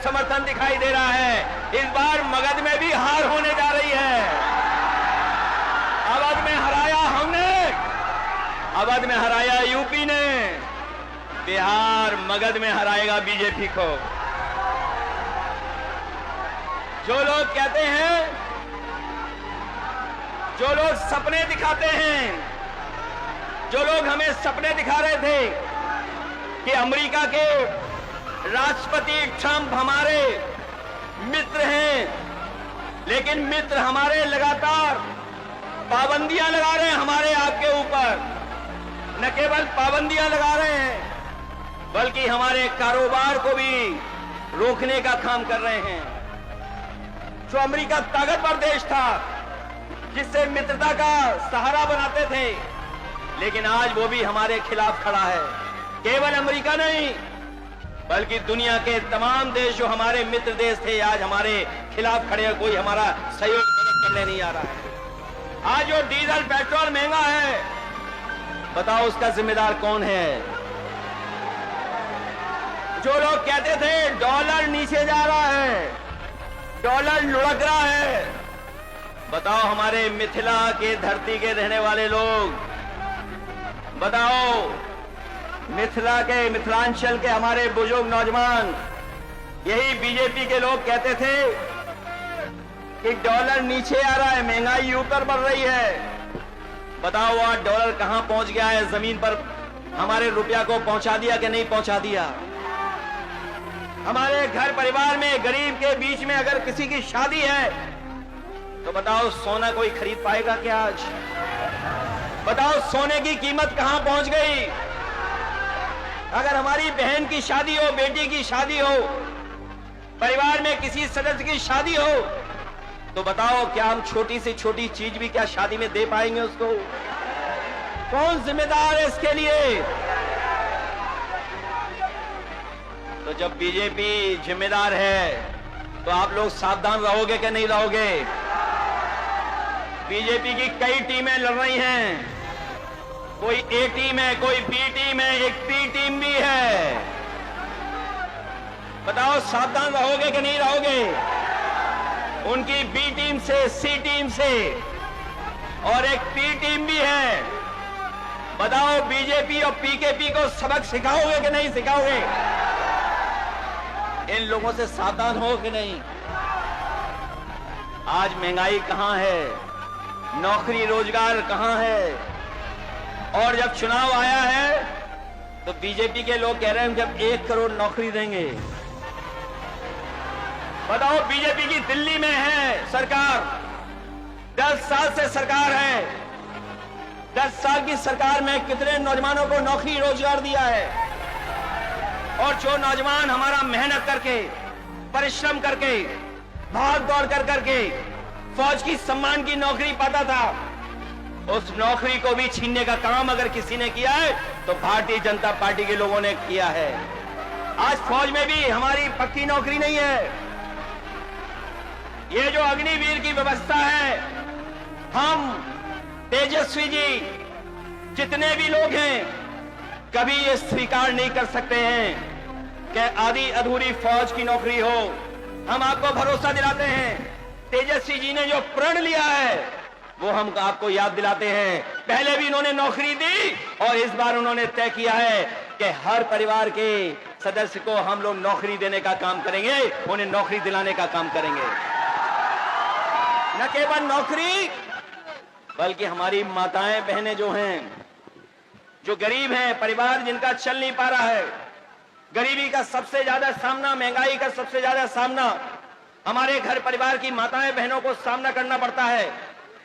समर्थन दिखाई दे रहा है। इस बार मगध में भी हार होने जा रही है। अवध में हराया हमने, अवध में हराया यूपी ने, बिहार मगध में हराएगा बीजेपी को। जो लोग कहते हैं, जो लोग सपने दिखाते हैं, जो लोग हमें सपने दिखा रहे थे कि अमेरिका के राष्ट्रपति ट्रंप हमारे मित्र हैं, लेकिन मित्र हमारे लगातार पाबंदियां लगा रहे हैं हमारे आपके ऊपर। न केवल पाबंदियां लगा रहे हैं, बल्कि हमारे कारोबार को भी रोकने का काम कर रहे हैं। जो अमेरिका ताकतवर देश था, जिससे मित्रता का सहारा बनाते थे, लेकिन आज वो भी हमारे खिलाफ खड़ा है। केवल अमेरिका नहीं, बल्कि दुनिया के तमाम देश जो हमारे मित्र देश थे, आज हमारे खिलाफ खड़े हैं। कोई हमारा सहयोग करने नहीं आ रहा है। आज जो डीजल पेट्रोल महंगा है, बताओ उसका जिम्मेदार कौन है? जो लोग कहते थे डॉलर नीचे जा रहा है, डॉलर लुढ़क रहा है, बताओ हमारे मिथिला के धरती के रहने वाले लोग, बताओ मिथिला के, मिथिलांचल के हमारे बुजुर्ग नौजवान, यही बीजेपी के लोग कहते थे कि डॉलर नीचे आ रहा है, महंगाई ऊपर बढ़ रही है। बताओ आज डॉलर कहां पहुंच गया है? जमीन पर हमारे रुपया को पहुंचा दिया कि नहीं पहुंचा दिया? हमारे घर परिवार में गरीब के बीच में अगर किसी की शादी है, तो बताओ सोना कोई खरीद पाएगा क्या आज? बताओ सोने की कीमत कहां पहुंच गई? अगर हमारी बहन की शादी हो, बेटी की शादी हो, परिवार में किसी सदस्य की शादी हो, तो बताओ क्या हम छोटी से छोटी चीज भी क्या शादी में दे पाएंगे उसको? कौन जिम्मेदार है इसके लिए? तो जब बीजेपी जिम्मेदार है, तो आप लोग सावधान रहोगे कि नहीं रहोगे? बीजेपी की कई टीमें लड़ रही हैं। कोई ए टीम है, कोई बी टीम है, एक पी टीम भी है। बताओ सावधान रहोगे कि नहीं रहोगे? उनकी बी टीम से, सी टीम से और एक पी टीम भी है। बताओ बीजेपी और पीकेपी को सबक सिखाओगे कि नहीं सिखाओगे? इन लोगों से सावधान हो कि नहीं? आज महंगाई कहां है? नौकरी रोजगार कहां है? और जब चुनाव आया है, तो बीजेपी के लोग कह रहे हैं जब 1 करोड़ नौकरी देंगे। बताओ बीजेपी की दिल्ली में है सरकार, 10 साल से सरकार है। 10 साल की सरकार में कितने नौजवानों को नौकरी रोजगार दिया है? और जो नौजवान हमारा मेहनत करके, परिश्रम करके, भाग दौड़ कर करके फौज की सम्मान की नौकरी पाता था, उस नौकरी को भी छीनने का काम अगर किसी ने किया है, तो भारतीय जनता पार्टी के लोगों ने किया है। आज फौज में भी हमारी पक्की नौकरी नहीं है। ये जो अग्निवीर की व्यवस्था है, हम तेजस्वी जी जितने भी लोग हैं, कभी ये स्वीकार नहीं कर सकते हैं कि आधी अधूरी फौज की नौकरी हो। हम आपको भरोसा दिलाते हैं, तेजस्वी जी ने जो प्रण लिया है, वो हम आपको याद दिलाते हैं। पहले भी इन्होंने नौकरी दी और इस बार उन्होंने तय किया है कि हर परिवार के सदस्य को हम लोग नौकरी देने का काम करेंगे, उन्हें नौकरी दिलाने का काम करेंगे। न केवल नौकरी, बल्कि हमारी माताएं बहनें जो हैं, जो गरीब हैं, परिवार जिनका चल नहीं पा रहा है, गरीबी का सबसे ज्यादा सामना, महंगाई का सबसे ज्यादा सामना हमारे घर परिवार की माताएं बहनों को सामना करना पड़ता है।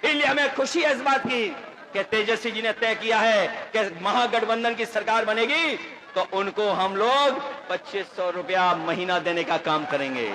इसलिए हमें खुशी है इस बात की कि तेजस्वी जी ने तय किया है कि महागठबंधन की सरकार बनेगी तो उनको हम लोग 2500 रुपया महीना देने का काम करेंगे।